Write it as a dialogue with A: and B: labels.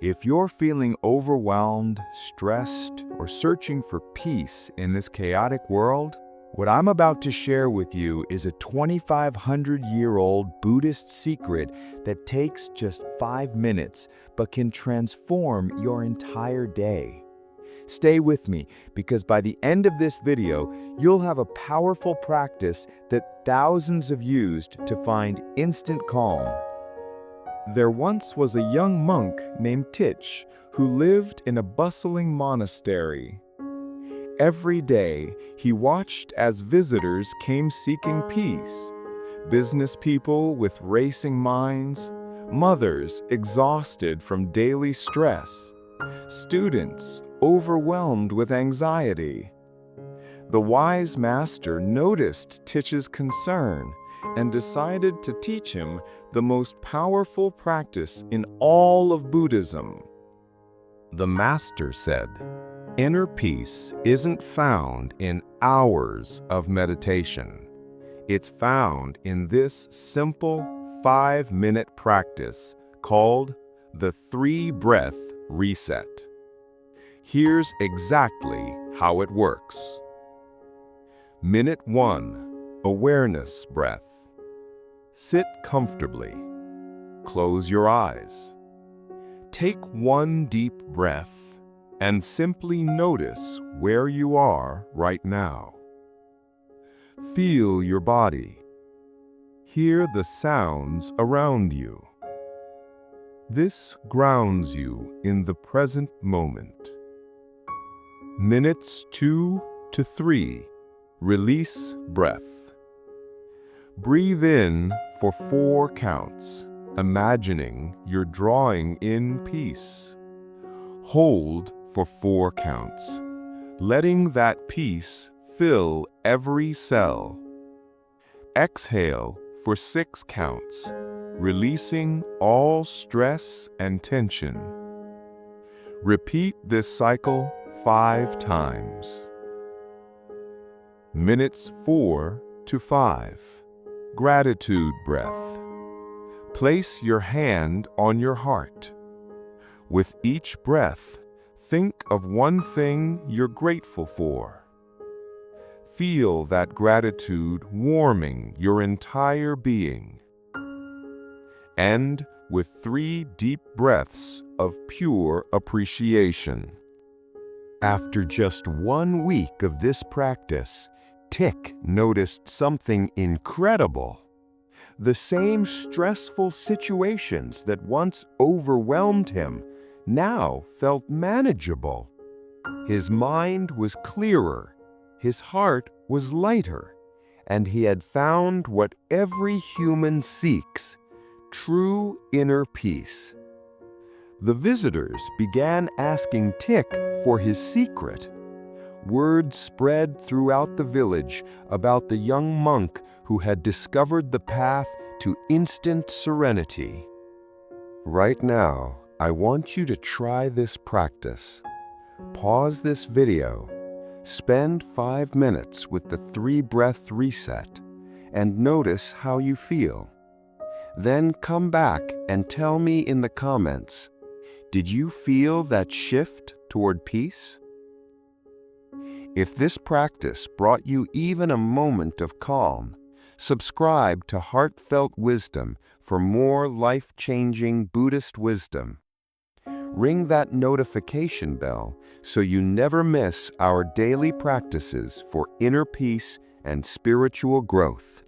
A: If you're feeling overwhelmed, stressed, or searching for peace in this chaotic world, what I'm about to share with you is a 2,500-year-old Buddhist secret that takes just 5 minutes but can transform your entire day. Stay with me, because by the end of this video, you'll have a powerful practice that thousands have used to find instant calm. There once was a young monk named Thich who lived in a bustling monastery. Every day, he watched as visitors came seeking peace. Business people with racing minds, mothers exhausted from daily stress, students overwhelmed with anxiety. The wise master noticed Thich's concern and decided to teach him the most powerful practice in all of Buddhism. The master said, "Inner peace isn't found in hours of meditation. It's found in this simple 5-minute practice called the 3-breath reset. Here's exactly how it works. Minute 1, awareness breath. Sit comfortably. Close your eyes. Take one deep breath and simply notice where you are right now. Feel your body. Hear the sounds around you. This grounds you in the present moment. Minutes 2 to 3, release breath. Breathe in for 4 counts, imagining you're drawing in peace. Hold for 4 counts, letting that peace fill every cell. Exhale for 6 counts, releasing all stress and tension. Repeat this cycle 5 times. Minutes 4 to 5. Gratitude breath. Place your hand on your heart. With each breath, think of one thing you're grateful for. Feel that gratitude warming your entire being. End with 3 deep breaths of pure appreciation. After just 1 week of this practice, Thich noticed something incredible. The same stressful situations that once overwhelmed him now felt manageable. His mind was clearer, his heart was lighter, and he had found what every human seeks: true inner peace. The visitors began asking Thich for his secret. Word spread throughout the village about the young monk who had discovered the path to instant serenity. Right now, I want you to try this practice. Pause this video, spend 5 minutes with the 3-breath reset, and notice how you feel. Then come back and tell me in the comments, did you feel that shift toward peace? If this practice brought you even a moment of calm, subscribe to HeartFelt Wisdom for more life-changing Buddhist wisdom. Ring that notification bell so you never miss our daily practices for inner peace and spiritual growth.